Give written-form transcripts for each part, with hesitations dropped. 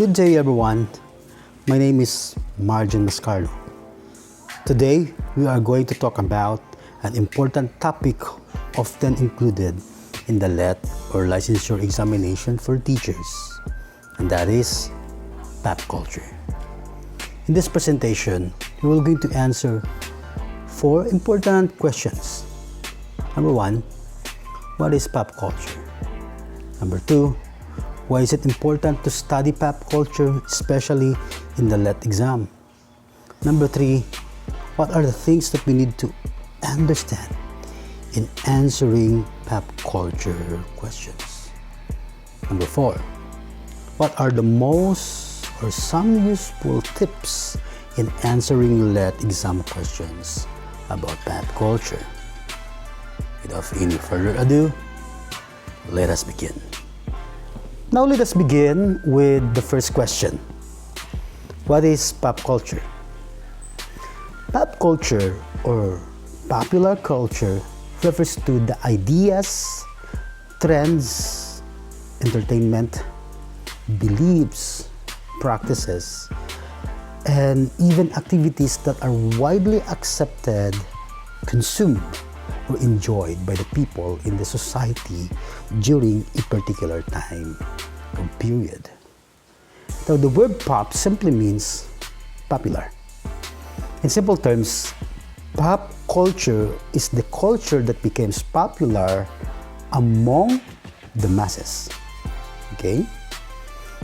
Good day, everyone. My name is Marjan Mascarlo. Today, we are going to talk about an important topic often included in the LET or licensure examination for teachers, and that is pop culture. In this presentation, we are going to answer 4 important questions. Number 1, what is pop culture? Number 2, why is it important to study pop culture, especially in the LET exam? Number 3, what are the things that we need to understand in answering pop culture questions? Number 4, what are the most or some useful tips in answering LET exam questions about pop culture? Without any further ado, let us begin. Now let us begin with the first question. What is pop culture? Pop culture or popular culture refers to the ideas, trends, entertainment, beliefs, practices, and even activities that are widely accepted, consumed, or enjoyed by the people in the society during a particular time or period. Now, the word pop simply means popular. In simple terms, pop culture is the culture that becomes popular among the masses. Okay?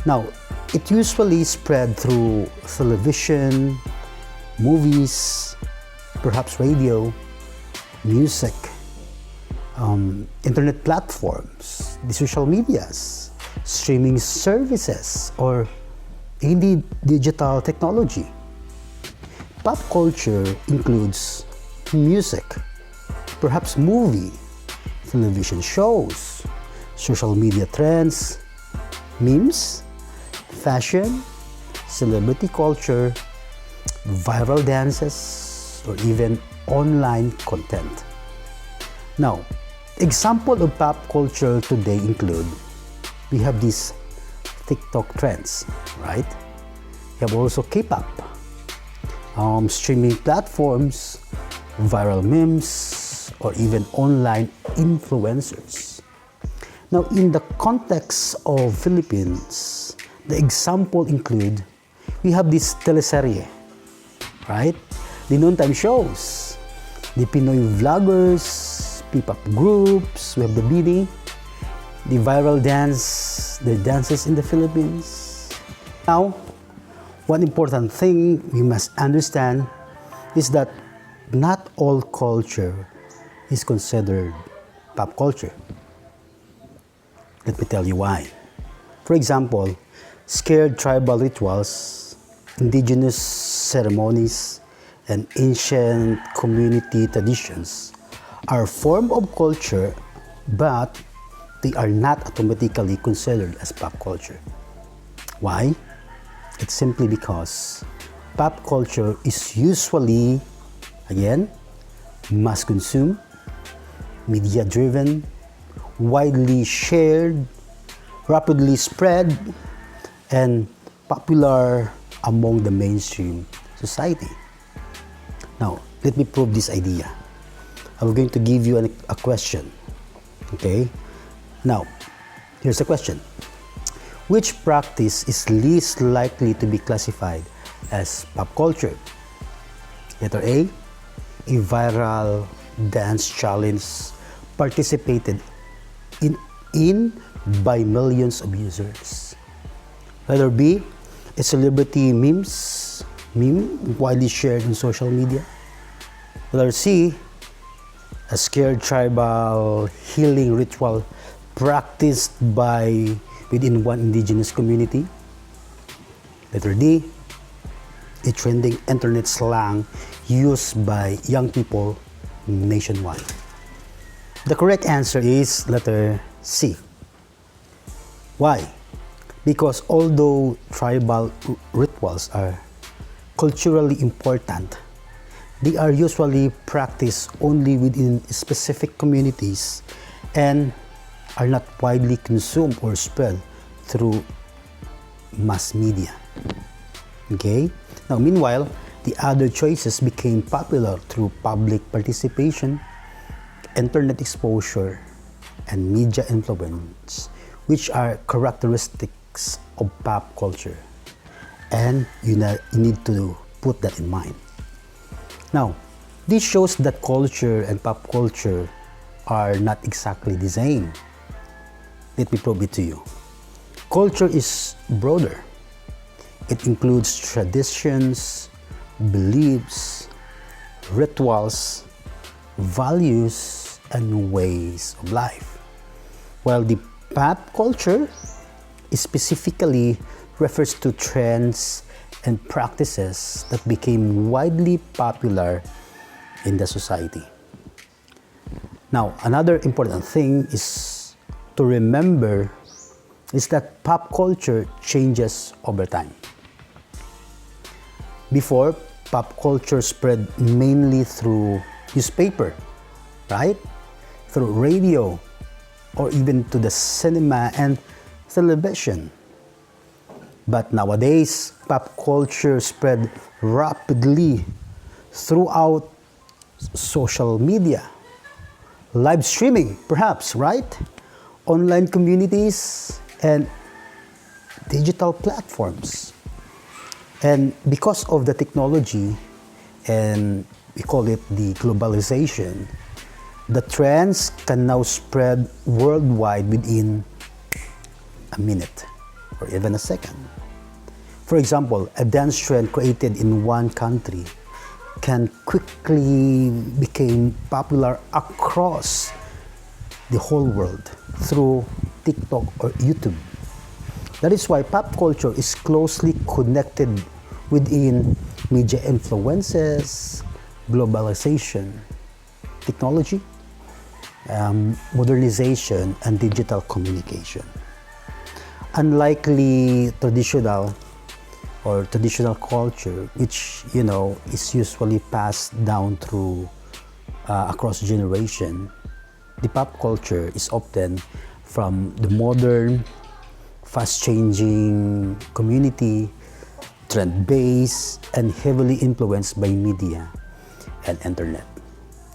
Now, it usually spread through television, movies, perhaps radio, music, internet platforms, the social medias, streaming services, or any digital technology. Pop culture includes music, perhaps movie, television shows, social media trends, memes, fashion, celebrity culture, viral dances, or even online content. Now, example of pop culture today include, we have these TikTok trends, right? We have also K-pop, streaming platforms, viral memes, or even online influencers. Now, in the context of Philippines, the example include, we have this teleserye, right? The noontime shows, the Pinoy vloggers, P-pop groups, we have the BD, the viral dance, the dances in the Philippines. Now, one important thing we must understand is that not all culture is considered pop culture. Let me tell you why. For example, scared tribal rituals, indigenous ceremonies, and ancient community traditions are a form of culture, but they are not automatically considered as pop culture. Why? It's simply because pop culture is usually, again, mass consumed, media driven, widely shared, rapidly spread, and popular among the mainstream society. Now, let me prove this idea. I'm going to give you a question. Okay? Now, here's the question. Which practice is least likely to be classified as pop culture? Letter A, a viral dance challenge participated in by millions of users. Letter B, a celebrity meme widely shared in social media. Letter C, a scared tribal healing ritual practiced within one indigenous community. Letter D, a trending internet slang used by young people nationwide. The correct answer is letter C. Why? Because although tribal rituals are culturally important, they are usually practiced only within specific communities and are not widely consumed or spread through mass media. Okay? Now, meanwhile, the other choices became popular through public participation, internet exposure, and media influence, which are characteristics of pop culture. And you need to put that in mind. Now, this shows that culture and pop culture are not exactly the same. Let me prove it to you. Culture is broader. It includes traditions, beliefs, rituals, values, and ways of life. While the pop culture specifically refers to trends and practices that became widely popular in the society. Now, another important thing is to remember is that pop culture changes over time. Before, pop culture spread mainly through newspaper, right? Through radio, or even to the cinema and television. But nowadays, pop culture spread rapidly throughout social media, live streaming, perhaps, right? Online communities and digital platforms. And because of the technology, and we call it the globalization, the trends can now spread worldwide within a minute or even a second. For example, a dance trend created in one country can quickly become popular across the whole world through TikTok or YouTube. That is why pop culture is closely connected within media influences, globalization, technology, modernization, and digital communication. Unlikely traditional culture, which is usually passed down through across generation, the pop culture is often from the modern, fast-changing community, trend-based, and heavily influenced by media and internet.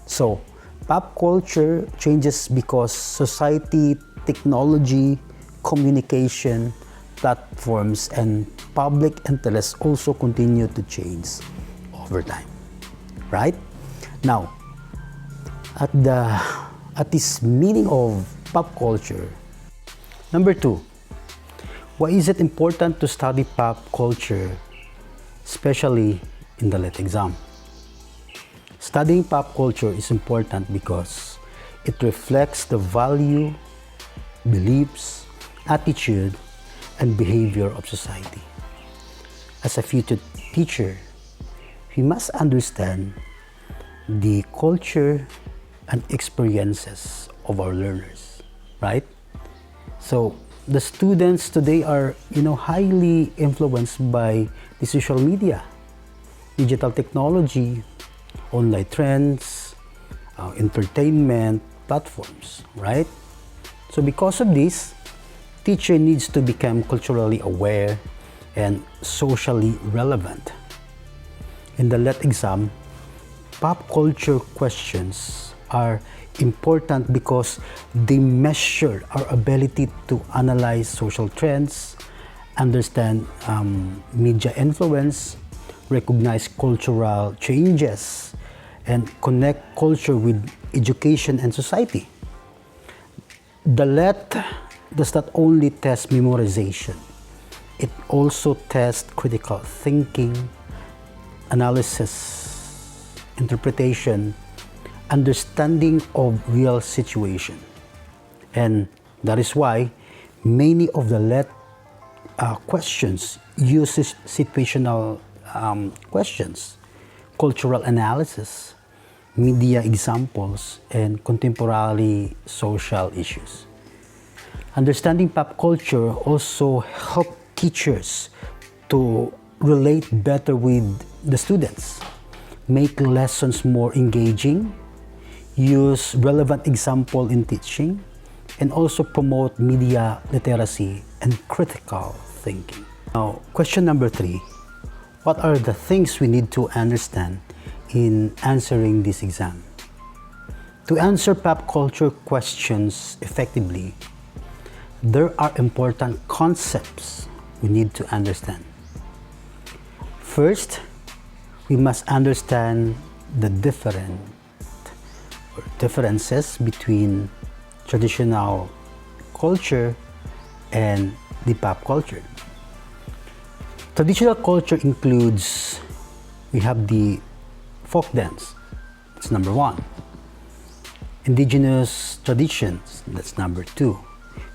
So, pop culture changes because society, technology, communication, platforms, and public interest also continue to change over time. Right? Now, at this meaning of pop culture, number 2, why is it important to study pop culture, especially in the LET exam? Studying pop culture is important because it reflects the value, beliefs, attitude, and behavior of society. As a future teacher, we must understand the culture and experiences of our learners, right? So the students today are, highly influenced by the social media, digital technology, online trends, entertainment platforms, right? So because of this, teacher needs to become culturally aware and socially relevant. In the LET exam, pop culture questions are important because they measure our ability to analyze social trends, understand media influence, recognize cultural changes, and connect culture with education and society. The LET does not only test memorization, it also tests critical thinking, analysis, interpretation, understanding of real situation. And that is why many of the LET questions use situational questions, cultural analysis, media examples, and contemporary social issues. Understanding pop culture also helps teachers to relate better with the students, make lessons more engaging, use relevant example in teaching, and also promote media literacy and critical thinking. Now, question number 3. What are the things we need to understand in answering this exam? To answer pop culture questions effectively, there are important concepts we need to understand. First, we must understand the differences between traditional culture and the pop culture. Traditional culture includes, we have the folk dance, that's number 1. Indigenous traditions, that's number 2.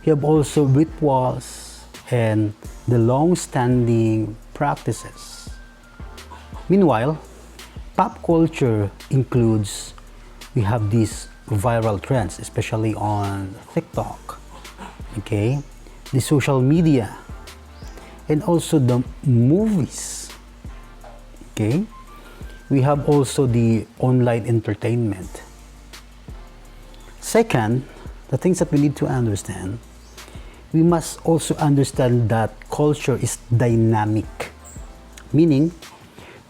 We have also rituals and the long-standing practices. Meanwhile, pop culture includes, we have these viral trends, especially on TikTok, okay, the social media, and also the movies, okay. We have also the online entertainment. Second, the things that we need to understand, we must also understand that culture is dynamic, meaning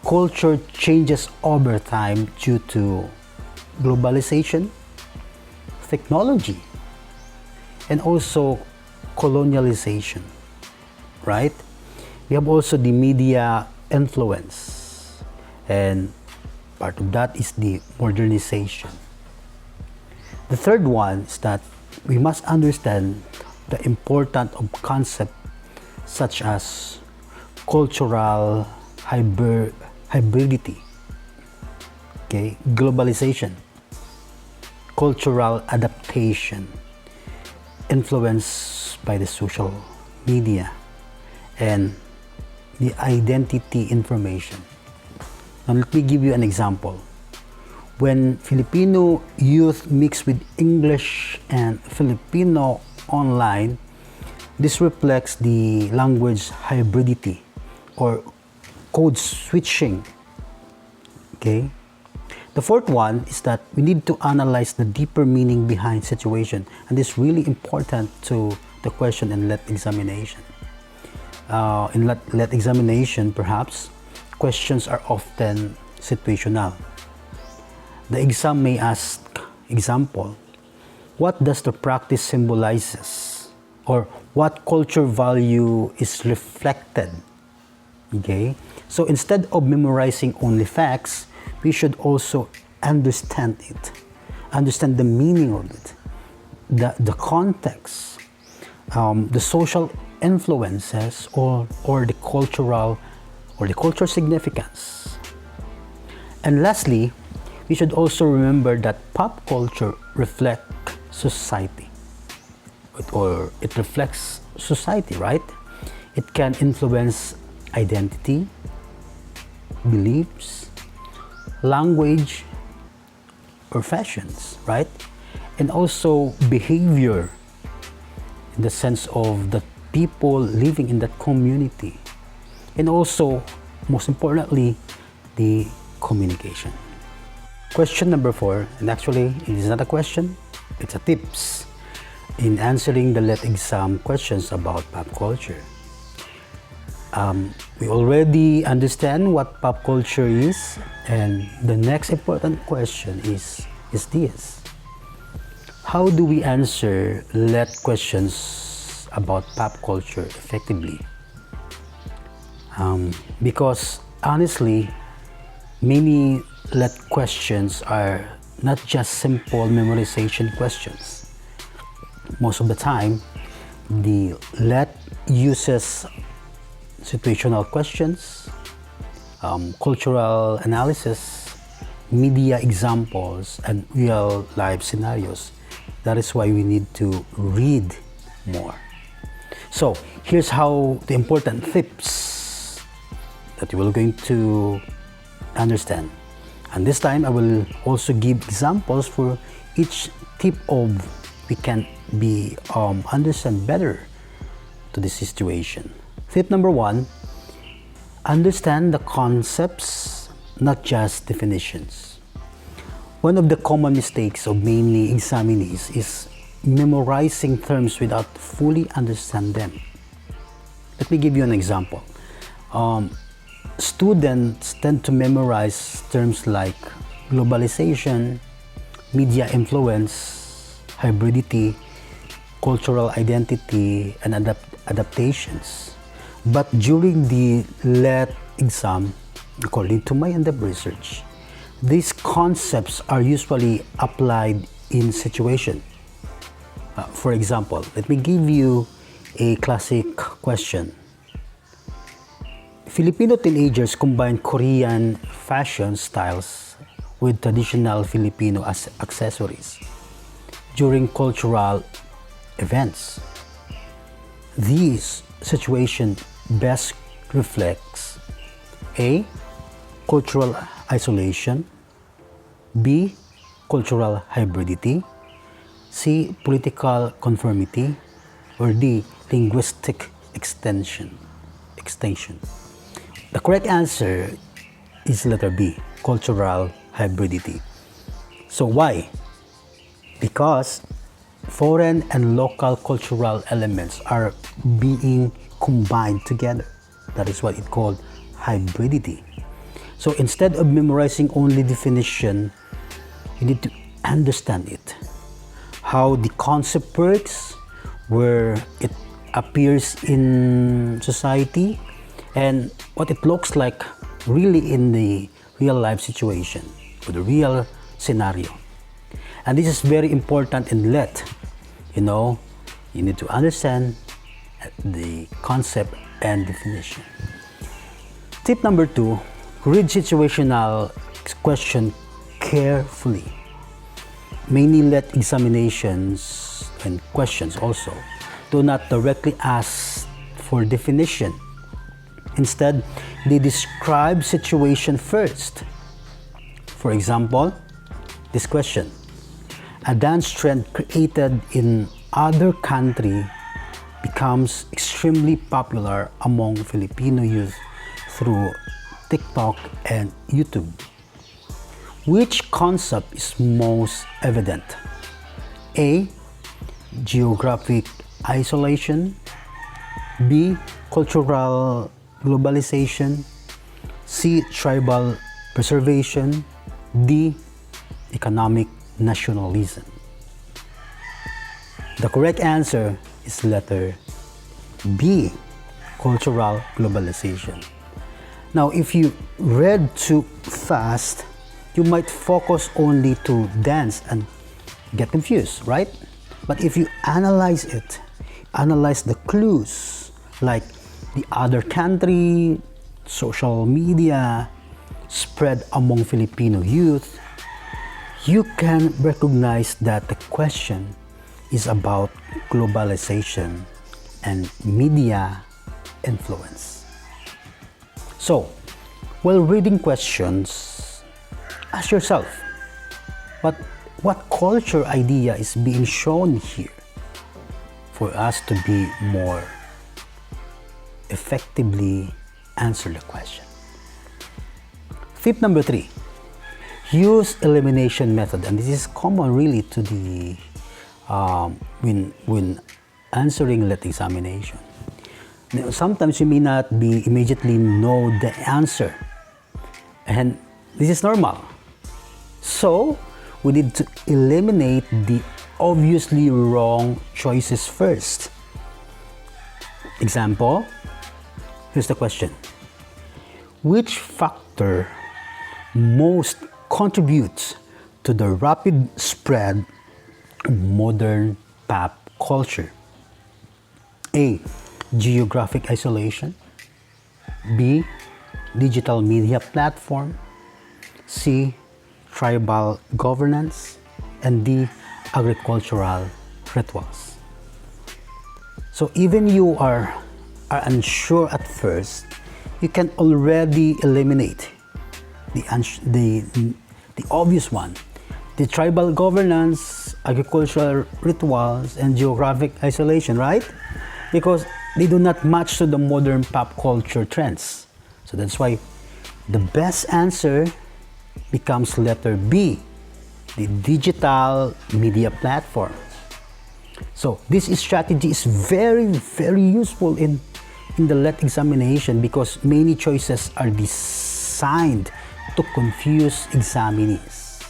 culture changes over time due to globalization, technology, and also colonialization, right? We have also the media influence, and part of that is the modernization. The third one is that we must understand the importance of concepts such as cultural hybridity, okay, globalization, cultural adaptation, influenced by the social media, and the identity information. Now let me give you an example. When Filipino youth mix with English and Filipino online, this reflects the language hybridity or code switching, okay? The fourth one is that we need to analyze the deeper meaning behind situation, and this is really important to the question in let examination. In let examination, perhaps, questions are often situational. The exam may ask, example, what does the practice symbolizes? Or what culture value is reflected? Okay? So instead of memorizing only facts, we should also understand it, understand the meaning of it, the context, the social influences, or the cultural significance. And lastly, we should also remember that pop culture reflects society, or it reflects society, right? It can influence identity, beliefs, language, or fashions, right? And also behavior in the sense of the people living in that community. And also, most importantly, the communication. Question number 4, and actually it is not a question, it's a tips in answering the let exam questions about pop culture. We already understand what pop culture is, and the next important question is this: how do we answer let questions about pop culture effectively? Because honestly, many let questions are not just simple memorization questions. Most of the time, the let uses situational questions, cultural analysis, media examples, and real life scenarios. That is why we need to read more. So here's how the important tips that you are going to understand. And this time I will also give examples for each tip of we can be understand better to this situation. Tip number 1, understand the concepts, not just definitions. One of the common mistakes of many examinees is memorizing terms without fully understand them. Let me give you an example. Students tend to memorize terms like globalization, media influence, hybridity, cultural identity, and adaptations. But during the LET exam, according to my in-depth research, these concepts are usually applied in situation. For example, let me give you a classic question. Filipino teenagers combine Korean fashion styles with traditional Filipino accessories during cultural events. This situation best reflects A. Cultural isolation, B. Cultural hybridity, C. Political conformity, or D. Linguistic extension. The correct answer is letter B, cultural hybridity. So why? Because foreign and local cultural elements are being combined together. That is what it called hybridity. So instead of memorizing only definition, you need to understand it. How the concept works, where it appears in society, and what it looks like really in the real life situation or the real scenario. And this is very important in LET. You need to understand the concept and definition. Tip number 2, read situational question carefully. Many LET examinations and questions also do not directly ask for definition. Instead, they describe situation first. For example, this question: a dance trend created in other country becomes extremely popular among Filipino youth through TikTok and YouTube. Which concept is most evident? A. Geographic isolation, B. Cultural globalization, C. Tribal preservation, D. Economic nationalism. The correct answer is letter B, cultural globalization. Now, if you read too fast, you might focus only to dance and get confused, right? But if you analyze it, analyze the clues like the other country, social media, spread among Filipino youth, you can recognize that the question is about globalization and media influence. So, while reading questions, ask yourself, what culture idea is being shown here for us to be more effectively answer the question. Tip number 3, use elimination method, and this is common really to the when answering LET examination. Now, sometimes you may not be immediately know the answer, and this is normal. So we need to eliminate the obviously wrong choices first. Example, here's the question: which factor most contributes to the rapid spread of modern pop culture? A. Geographic isolation, B. Digital media platform, C. Tribal governance, and D. Agricultural rituals. So even you are unsure at first, you can already eliminate the obvious one: the tribal governance, agricultural rituals, and geographic isolation, right? Because they do not match to the modern pop culture trends. So that's why the best answer becomes letter B, the digital media platform. So this strategy is very, very useful in in the LET examination because many choices are designed to confuse examinees.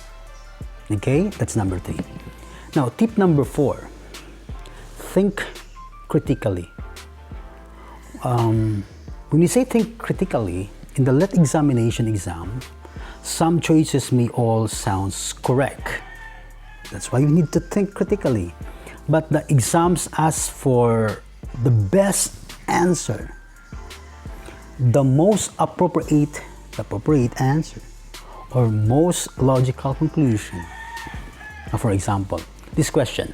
Okay, that's number 3. Now, tip number 4, think critically. When you say think critically, in the LET examination exam, some choices may all sound correct. That's why you need to think critically. But the exams ask for the best answer, the most appropriate answer, or most logical conclusion. Now, for example, this question: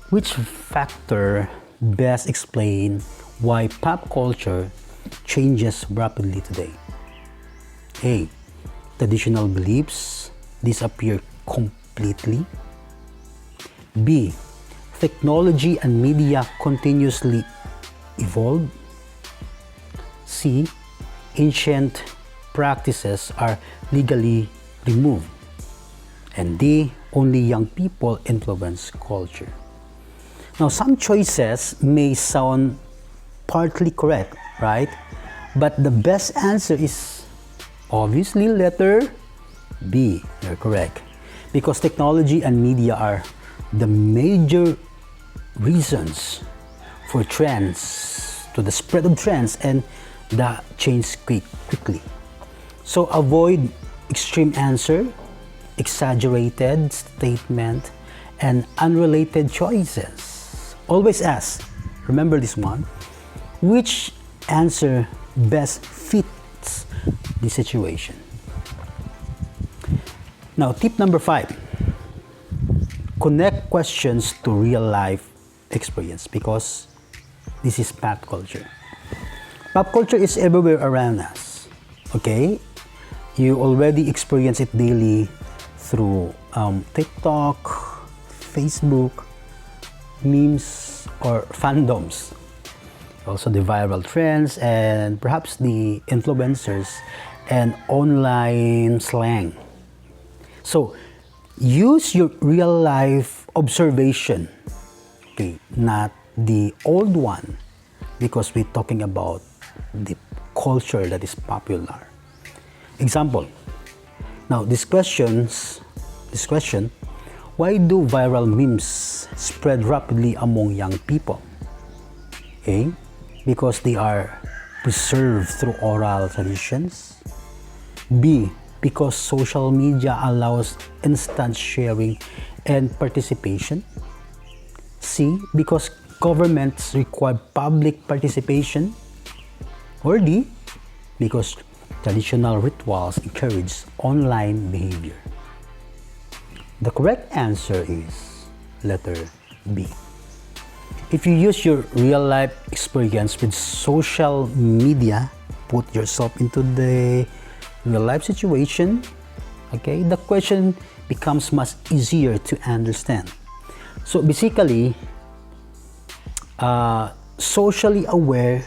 which factor best explain why pop culture changes rapidly today? A. Traditional beliefs disappear completely. B. Technology and media continuously evolve. C. Ancient practices are legally removed. And D. Only young people influence culture. Now, some choices may sound partly correct, right? But the best answer is obviously letter B. You're correct. Because technology and media are the major reasons for trends, to the spread of trends and the change quickly. So avoid extreme answer, exaggerated statement, and unrelated choices. Always ask, remember this one, which answer best fits the situation. Now, tip number 5, connect questions to real life experience because this is pop culture. Pop culture is everywhere around us, okay? You already experience it daily through TikTok, Facebook, memes, or fandoms. Also the viral trends and perhaps the influencers and online slang. So, use your real life observation, okay, not the old one, because we're talking about the culture that is popular. Example. Now, this question, why do viral memes spread rapidly among young people? A. Because they are preserved through oral traditions. B. Because social media allows instant sharing and participation. C. Because governments require public participation. Or D. Because traditional rituals encourage online behavior. The correct answer is letter B. If you use your real-life experience with social media, put yourself into the real-life situation, okay, the question becomes much easier to understand. So basically, socially aware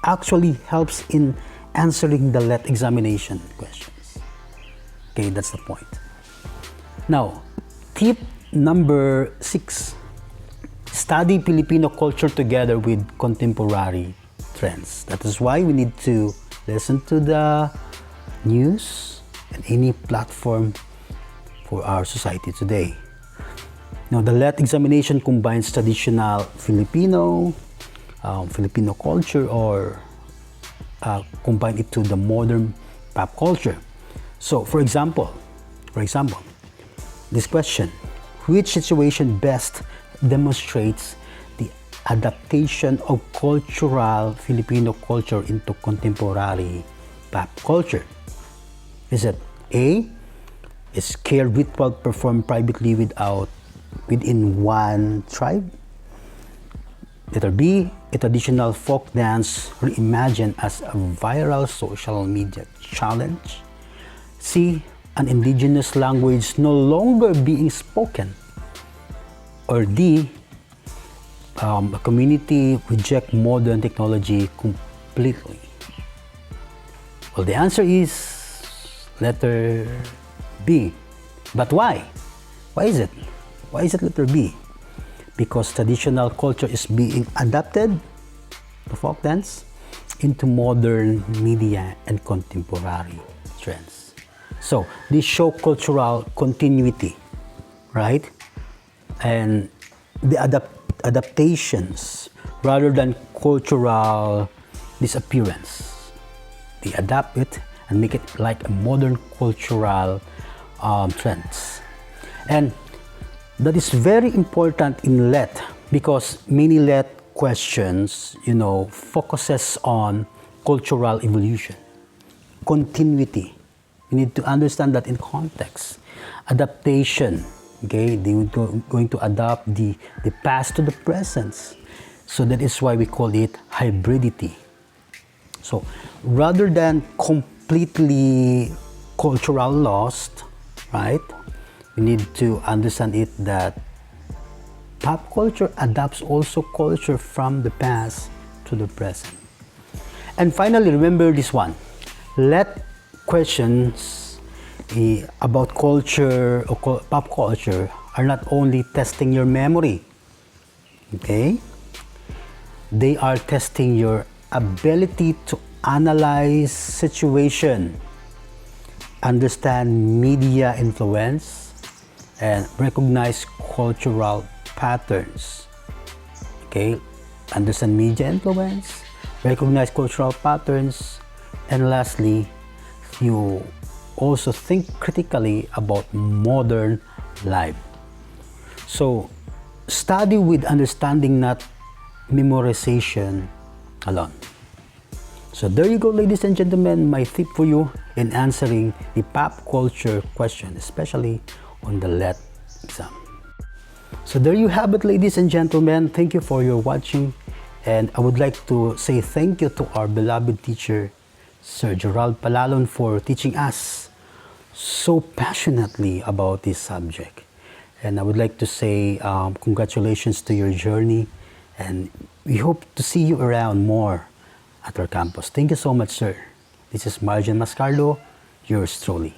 actually helps in answering the LET examination questions. Okay, that's the point. Now, tip number 6. Study Filipino culture together with contemporary trends. That is why we need to listen to the news and any platform for our society today. Now, the LET examination combines traditional Filipino culture or combine it to the modern pop culture. So, for example, this question, which situation best demonstrates the adaptation of cultural Filipino culture into contemporary pop culture? Is it A, a scared ritual performed privately within one tribe? Letter B, a traditional folk dance reimagined as a viral social media challenge. C, an indigenous language no longer being spoken. Or D, a community reject modern technology completely. Well, the answer is letter B. But why? Why is it? Why is it letter B? Because traditional culture is being adapted, of folk dance into modern media and contemporary trends. So these show cultural continuity, right? And the adaptations rather than cultural disappearance. They adapt it and make it like a modern cultural trends. And that is very important in let, because many let questions, focuses on cultural evolution, continuity. You need to understand that in context. Adaptation, okay? They would going to adapt the past to the present. So that is why we call it hybridity. So rather than completely cultural lost, right? We need to understand it that pop culture adapts also culture from the past to the present. And finally, remember this one. Let questions about culture or pop culture are not only testing your memory, okay? They are testing your ability to analyze situation, understand media influence, and recognize cultural patterns. Okay, understand media influence, recognize cultural patterns, and lastly, you also think critically about modern life. So, study with understanding, not memorization alone. So there you go, ladies and gentlemen, my tip for you in answering the pop culture question, especially on the LET exam. So there you have it, ladies and gentlemen. Thank you for your watching, and I would like to say thank you to our beloved teacher, Sir Gerald Palalon, for teaching us so passionately about this subject. And I would like to say congratulations to your journey, and we hope to see you around more at our campus. Thank you so much, sir. This is Marjan Mascardo, yours truly.